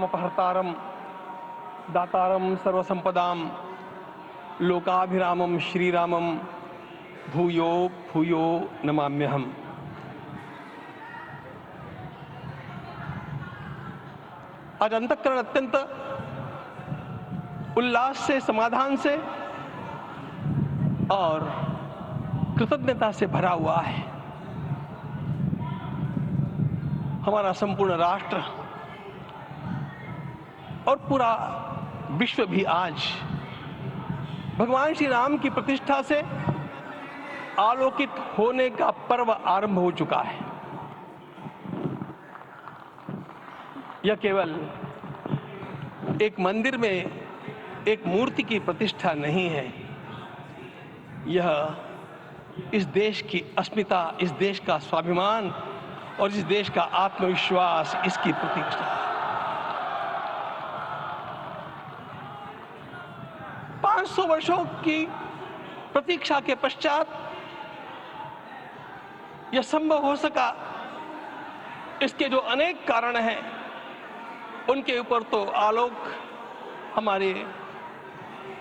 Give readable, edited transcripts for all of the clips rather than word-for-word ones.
अपहर्तारम दातारम सर्वसंपदाम लोकाभिरामम श्रीरामम भूयो भूयो नमाम्यहम्। आज अंतःकरण अत्यंत उल्लास से, समाधान से और कृतज्ञता से भरा हुआ है। हमारा संपूर्ण राष्ट्र और पूरा विश्व भी आज भगवान श्री राम की प्रतिष्ठा से आलोकित होने का पर्व आरंभ हो चुका है। यह केवल एक मंदिर में एक मूर्ति की प्रतिष्ठा नहीं है, यह इस देश की अस्मिता, इस देश का स्वाभिमान और इस देश का आत्मविश्वास, इसकी प्रतिष्ठा है। 500 वर्षों की प्रतीक्षा के पश्चात यह संभव हो सका। इसके जो अनेक कारण हैं, उनके ऊपर तो आलोक हमारे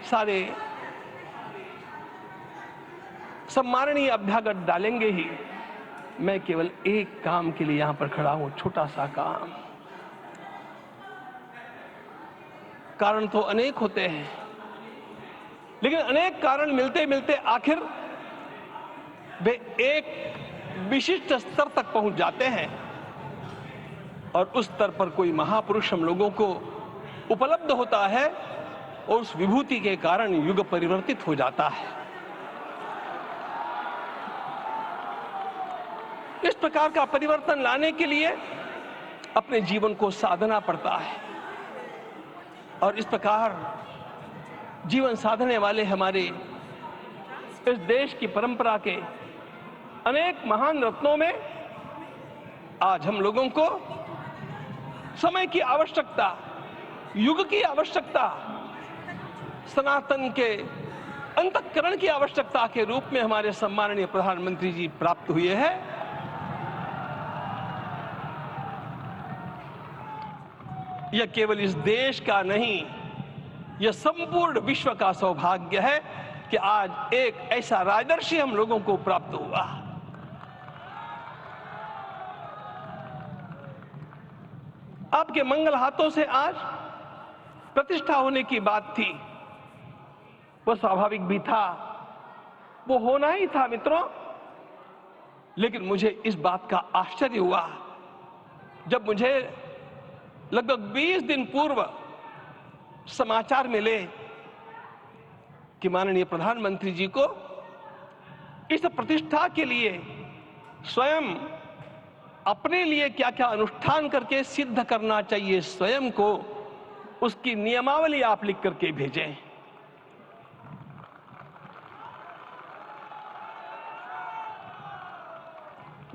सारे सम्माननीय अभ्यागत डालेंगे ही। मैं केवल एक काम के लिए यहां पर खड़ा हूं, छोटा सा काम। कारण तो अनेक होते हैं, लेकिन अनेक कारण मिलते मिलते आखिर वे एक विशिष्ट स्तर तक पहुंच जाते हैं और उस स्तर पर कोई महापुरुष हम लोगों को उपलब्ध होता है और उस विभूति के कारण युग परिवर्तित हो जाता है। इस प्रकार का परिवर्तन लाने के लिए अपने जीवन को साधना पड़ता है और इस प्रकार जीवन साधने वाले हमारे इस देश की परंपरा के अनेक महान रत्नों में आज हम लोगों को समय की आवश्यकता, युग की आवश्यकता, सनातन के अंतःकरण की आवश्यकता के रूप में हमारे सम्माननीय प्रधानमंत्री जी प्राप्त हुए हैं। यह केवल इस देश का नहीं, यह संपूर्ण विश्व का सौभाग्य है कि आज एक ऐसा राजर्षि हम लोगों को प्राप्त हुआ। आपके मंगल हाथों से आज प्रतिष्ठा होने की बात थी, वह स्वाभाविक भी था, वो होना ही था मित्रों। लेकिन मुझे इस बात का आश्चर्य हुआ जब मुझे लगभग 20 दिन पूर्व समाचार मिले कि माननीय प्रधानमंत्री जी को इस प्रतिष्ठा के लिए स्वयं अपने लिए क्या क्या अनुष्ठान करके सिद्ध करना चाहिए, स्वयं को उसकी नियमावली आप लिख करके भेजें।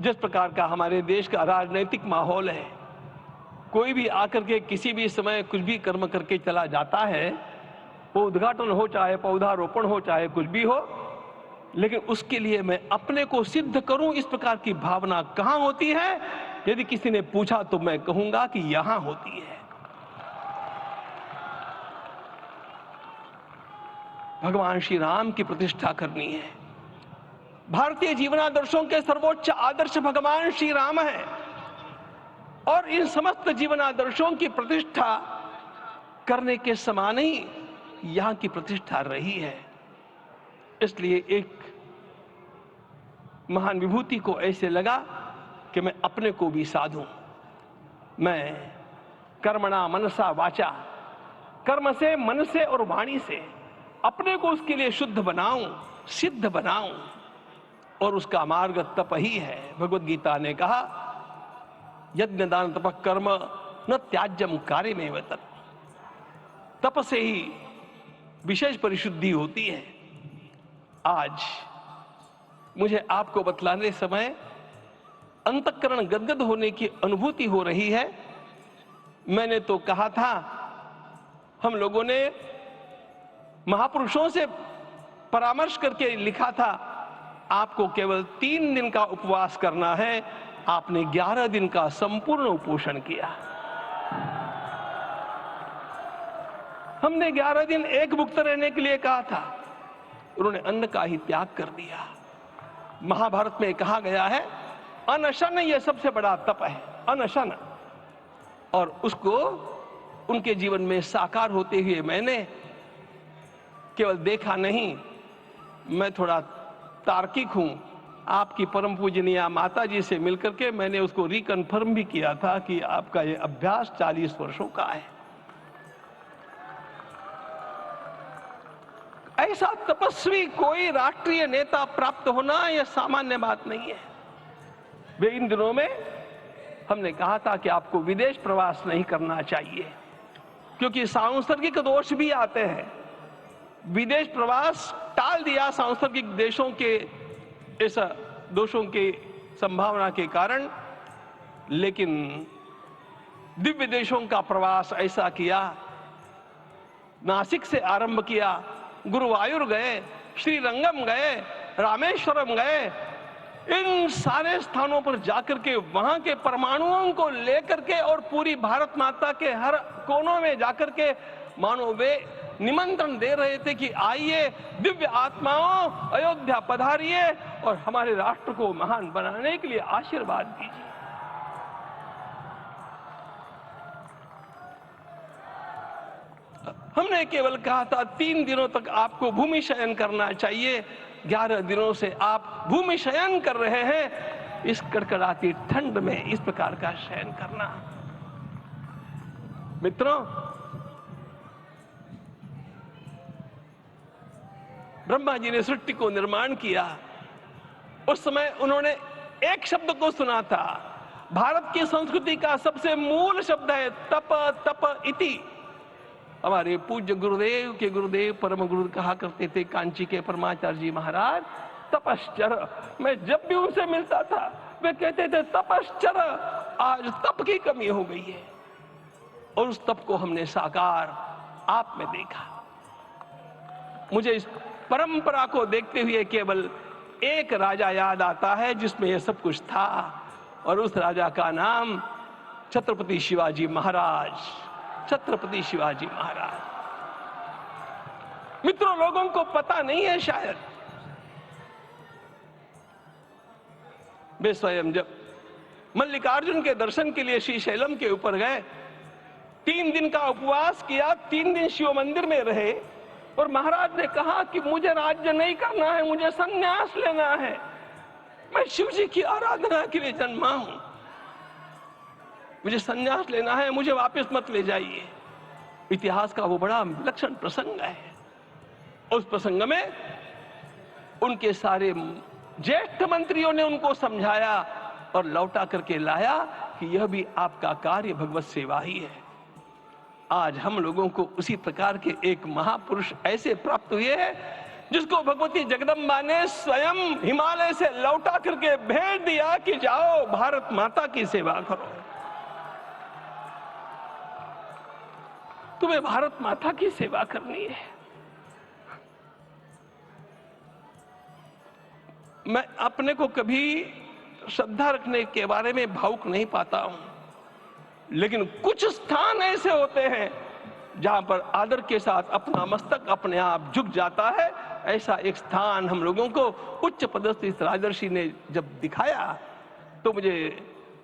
जिस प्रकार का हमारे देश का राजनीतिक माहौल है, कोई भी आकर के किसी भी समय कुछ भी कर्म करके चला जाता है, वो उद्घाटन हो, चाहे पौधारोपण हो, चाहे कुछ भी हो, लेकिन उसके लिए मैं अपने को सिद्ध करूं, इस प्रकार की भावना कहां होती है? यदि किसी ने पूछा तो मैं कहूंगा कि यहां होती है। भगवान श्री राम की प्रतिष्ठा करनी है। भारतीय जीवनादर्शों के सर्वोच्च आदर्श भगवान श्री राम है और इन समस्त जीवनादर्शों की प्रतिष्ठा करने के समान ही यहां की प्रतिष्ठा रही है। इसलिए एक महान विभूति को ऐसे लगा कि मैं अपने को भी साधूं। मैं कर्मणा मनसा वाचा, कर्म से, मन से और वाणी से अपने को उसके लिए शुद्ध बनाऊं, सिद्ध बनाऊं, और उसका मार्ग तप ही है। भगवद गीता ने कहा, यज्ञ दान तप कर्म न त्याज्यम कार्यमेव तत्। तप से ही विशेष परिशुद्धि होती है। आज मुझे आपको बतलाने समय अंतःकरण गदगद होने की अनुभूति हो रही है। मैंने तो कहा था, हम लोगों ने महापुरुषों से परामर्श करके लिखा था, आपको केवल 3 दिन का उपवास करना है। आपने 11 दिन का संपूर्ण उपोषण किया। हमने 11 दिन एक मुक्त रहने के लिए कहा था, उन्होंने अन्न का ही त्याग कर दिया। महाभारत में कहा गया है अनशन ये सबसे बड़ा तप है, अनशन। और उसको उनके जीवन में साकार होते हुए मैंने केवल देखा नहीं, मैं थोड़ा तार्किक हूं। आपकी परम पूजनीय माता जी से मिलकर के मैंने उसको रिकन्फर्म भी किया था कि आपका ये अभ्यास 40 वर्षों का है। ऐसा तपस्वी कोई राष्ट्रीय नेता प्राप्त होना यह सामान्य बात नहीं है। वे इन दिनों में हमने कहा था कि आपको विदेश प्रवास नहीं करना चाहिए, क्योंकि सांसर्गिक दोष भी आते हैं। विदेश प्रवास टाल दिया सांसर्गिक देशों के इस दोषों के संभावना के कारण, लेकिन दिव्य देशों का प्रवास ऐसा किया। नासिक से आरंभ किया, गुरुवायूर गए, श्रीरंगम गए, रामेश्वरम गए। इन सारे स्थानों पर जाकर के वहां के परमाणुओं को लेकर के और पूरी भारत माता के हर कोनों में जाकर के मानो वे निमंत्रण दे रहे थे कि आइए दिव्य आत्माओं, अयोध्या पधारिए और हमारे राष्ट्र को महान बनाने के लिए आशीर्वाद दीजिए। हमने केवल कहा था 3 दिनों तक आपको भूमि शयन करना चाहिए। 11 दिनों से आप भूमि शयन कर रहे हैं। इस कड़कड़ाती ठंड में इस प्रकार का शयन करना, मित्रों, ब्रह्मा जी ने सृष्टि को निर्माण किया। उस समय उन्होंने एक शब्द को सुना था। भारत की संस्कृति का सबसे मूल शब्द है तप, तप इति। हमारे पूज्य गुरुदेव के गुरुदेव परम गुरु कहा करते थे, कांची के परमाचार्य जी महाराज, तपश्चर। मैं जब भी उनसे मिलता था वे कहते थे तपश्चर। आज तप की कमी हो गई है और उस तप को हमने साकार आप में देखा। मुझे इस परंपरा को देखते हुए केवल एक राजा याद आता है जिसमें यह सब कुछ था, और उस राजा का नाम छत्रपति शिवाजी महाराज। छत्रपति शिवाजी महाराज। मित्रों, लोगों को पता नहीं है शायद, वे स्वयं जब मल्लिकार्जुन के दर्शन के लिए श्रीशैलम के ऊपर गए, 3 दिन का उपवास किया, 3 दिन शिव मंदिर में रहे, और महाराज ने कहा कि मुझे राज्य नहीं करना है, मुझे संन्यास लेना है, मैं शिव जी की आराधना के लिए जन्मा हूं, मुझे संन्यास लेना है, मुझे वापस मत ले जाइए। इतिहास का वो बड़ा विलक्षण प्रसंग है। उस प्रसंग में उनके सारे ज्येष्ठ मंत्रियों ने उनको समझाया और लौटा करके लाया कि यह भी आपका कार्य भगवत सेवा ही है। आज हम लोगों को उसी प्रकार के एक महापुरुष ऐसे प्राप्त हुए हैं जिसको भगवती जगदम्बा ने स्वयं हिमालय से लौटा करके भेज दिया कि जाओ भारत माता की सेवा करो। तुम्हें भारत माता की सेवा करनी है। मैं अपने को कभी श्रद्धा रखने के बारे में भावुक नहीं पाता हूं, लेकिन कुछ स्थान ऐसे होते हैं जहां पर आदर के साथ अपना मस्तक अपने आप झुक जाता है। ऐसा एक स्थान हम लोगों को उच्च पदस्थ इस राजर्षि ने जब दिखाया तो मुझे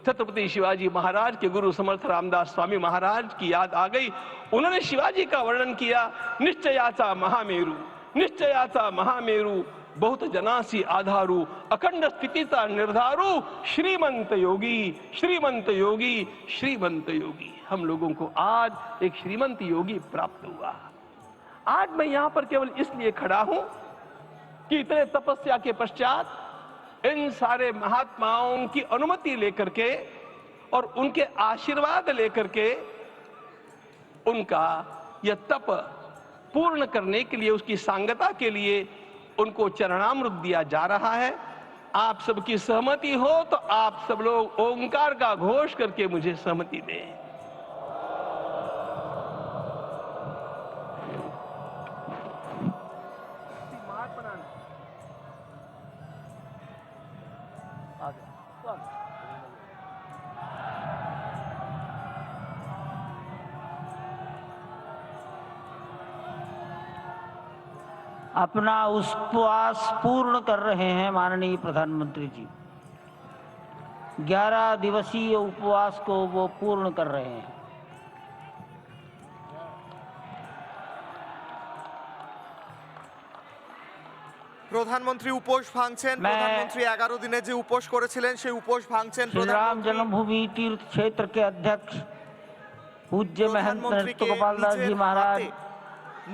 छत्रपति शिवाजी महाराज के गुरु समर्थ रामदास स्वामी महाराज की याद आ गई। उन्होंने शिवाजी का वर्णन किया, निश्चयाचा महामेरु, निश्चयाचा महामेरु, बहुत जनासी आधारु, अखंड स्थितिता निर्धारु, श्रीमंत योगी, श्रीमंत योगी, श्रीमंत योगी। हम लोगों को आज एक श्रीमंत योगी प्राप्त हुआ। आज मैं यहां पर केवल इसलिए खड़ा हूं कि इतने तपस्या के पश्चात इन सारे महात्माओं की अनुमति लेकर के और उनके आशीर्वाद लेकर के उनका यह तप पूर्ण करने के लिए, उसकी सांगता के लिए उनको चरणामृत दिया जा रहा है। आप सबकी सहमति हो तो आप सब लोग ओंकार का घोष करके मुझे सहमति दें। अपना उपवास पूर्ण कर रहे हैं माननीय प्रधानमंत्री जी। 11 दिवसीय उपवास को वो पूर्ण कर रहे हैं। প্রধানমন্ত্রী উপোস ভাঙছেন। প্রধানমন্ত্রী 11 দিনে যে উপোস করেছিলেন সেই উপোস ভাঙছেন। श्री राम जन्मभूमि तीर्थ क्षेत्र के अध्यक्ष पूज्य महंत नृत्य गोपाल दास जी महाराज,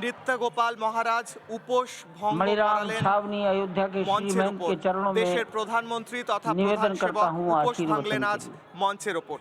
नृत्य गोपाल महाराज উপোস ভঙ্গ मणिराम করালেন। छावनी अयोध्या के श्री महंत के चरणों में দেশের প্রধানমন্ত্রী তথা निवेदन প্রধান करता সেবক हूँ উপোস आशीर्वचन ভাঙলেন के আজ लिए। মঞ্চের ওপর।